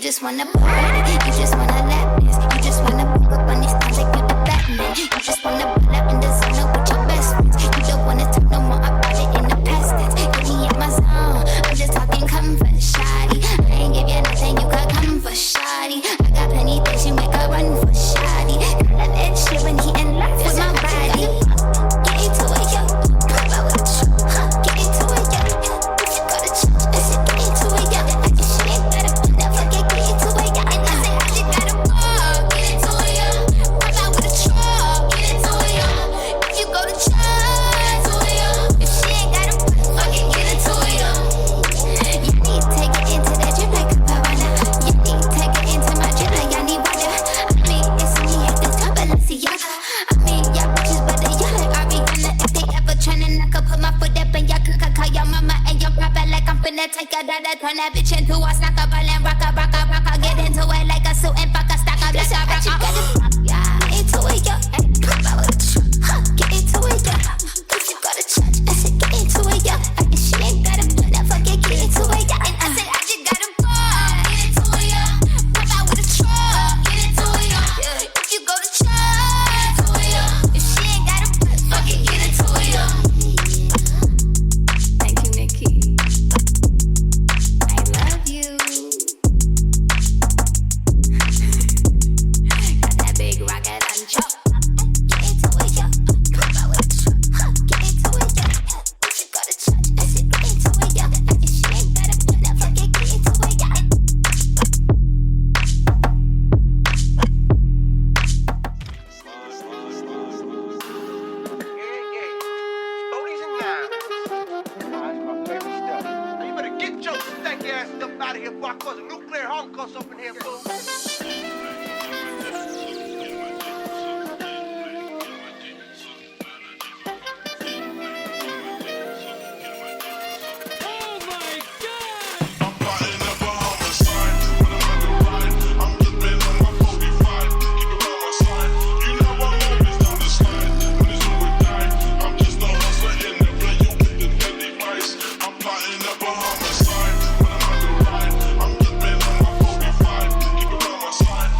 just wanna party, you just wanna lap dance, you just wanna pull up on these things like you the Batman. You just wanna pull up in the zone with your best friends. You don't wanna talk no more about it in the past tense. Get me in my zone, I'm just talking comfort, shoddy. I ain't give you nothing, you could come for shoddy. I got plenty things you make a run for shoddy. I love it shit when he in love with my body. Get into it, yo. Pop out with the truth, huh? Get into it, yo. If you go to church, I said get into it, yo. Like this shit ain't better, never get into it, yo. And I said I just gotta walk, get into it, yo. Pop out with a truck, get into it, yo. If you go to church, into it, yo. If she ain't got a fucking get into it, yo. You need to take it into that drip like a piranha. You need to take it into my drip like I need water. I mean, it's me at the top of Balenciaga. I mean, y'all bitches better y'all like Ariana. If they ever tryna knock, I put my foot up and y'all could call your mama and your papa like I'm finna take a dada, turn that bitch into a snacker, ball and rocka. Get into it like a suit and fuck a stack of like a rocker. Get into it, yo. Pop out with the truck, huh? Get into it, yo. If you go to church, I said get into it, yo. Like if she ain't got a never get into it, yo. And I said I just gotta walk, get into it, yo. Pop out with a truck, get into it, yo. If you go to church, into it, yo. If she ain't got a fucking get into it, yo. Thank you, Nicky. I love you. Got that big rocket on chop. Get into it, yo. Pop out with a truck, huh? Get into it, yo. If you go to church, I said get into it, yo. If she ain't got a never get into it, yo. Oldies and nines. That's my favorite stuff. Now you better get your stanky ass stuff out of here before I cause a nuclear holocaust up in here, fool. I'm plotting up a homicide. When I'm on the ride, I'm dripping on my 45. Keep it by my side. You know I'm always down the slide. When it's over die, I'm just a hustler in the play. You with the deadly vice. I'm plotting up a homicide. When I'm on the ride, I'm dripping on my 45. Keep it by my side.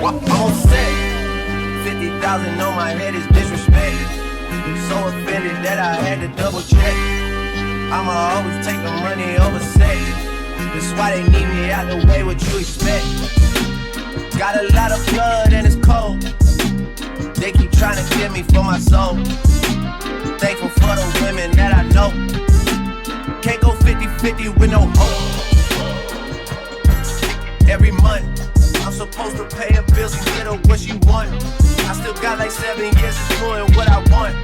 I'm on set. 50,000 on my head is disrespect. So offended that I had to double check. I'ma always take the money over sex. That's why they need me out the way, what you expect. Got a lot of blood and it's cold. They keep trying to get me for my soul. Thankful for the women that I know. Can't go 50-50 with no hope. Every month, I'm supposed to pay her bills and get her what she want. I still got like 7 years of doing what I want.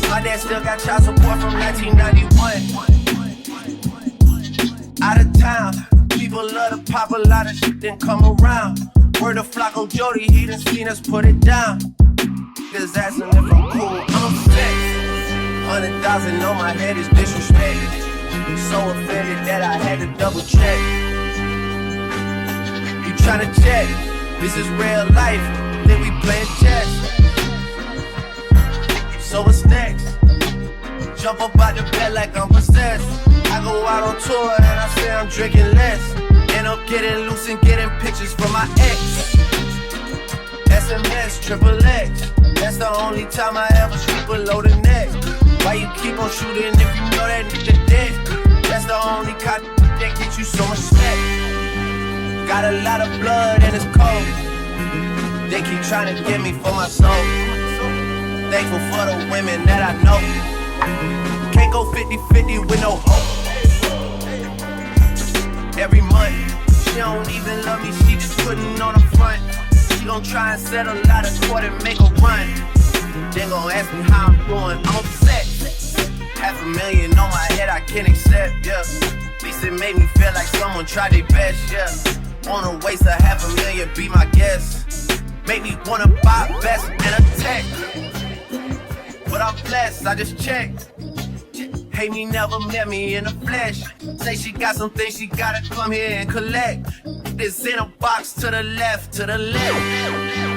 My dad still got child support from 1991. Out of town, people love to pop a lot of shit, then come around. Word of Flacco Jody, he done seen us put it down. Just asking if I'm cool, I'm upset. 100,000 on my head is disrespect. So offended that I had to double check. You tryna check, this is real life, then we playing chess. So what's next? Jump up out the bed like I'm possessed. I go out on tour and I say I'm drinking less. End up getting loose and getting pictures from my ex. SMS, XXX. That's the only time I ever shoot below the neck. Why you keep on shooting if you know that nigga dead? That's the only kind that gets you so much respect. Got a lot of blood and it's cold. They keep trying to get me for my soul. Thankful for the women that I know. Can't go 50-50 with no hope. Every month, she don't even love me, she just putting on the front. She gon' try and settle out of court and make a run. Then gon' ask me how I'm doing, I'm upset. $500,000 on my head, I can't accept, yeah. At least it made me feel like someone tried their best, yeah. Wanna waste a $500,000, be my guest. Make me wanna buy a vest and a tech. But I'm blessed, I just checked. Hate me, never met me in the flesh. Say she got some things she gotta come here and collect. This in a box to the left, to the left.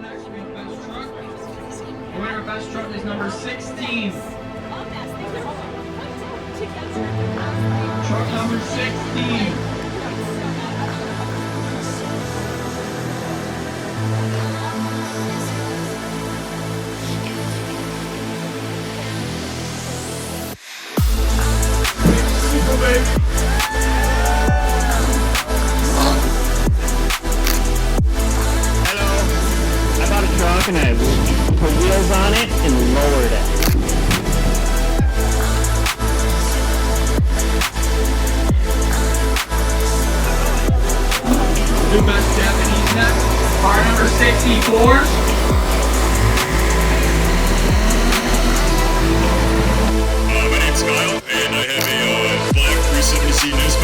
next week, best truck. The winner of best truck is number 16. Truck number 16. Hello. I bought a truck and I put wheels on it and lowered it. New best Japanese next. Car number 64. My name's Kyle, and I have a black 370C Newspaper.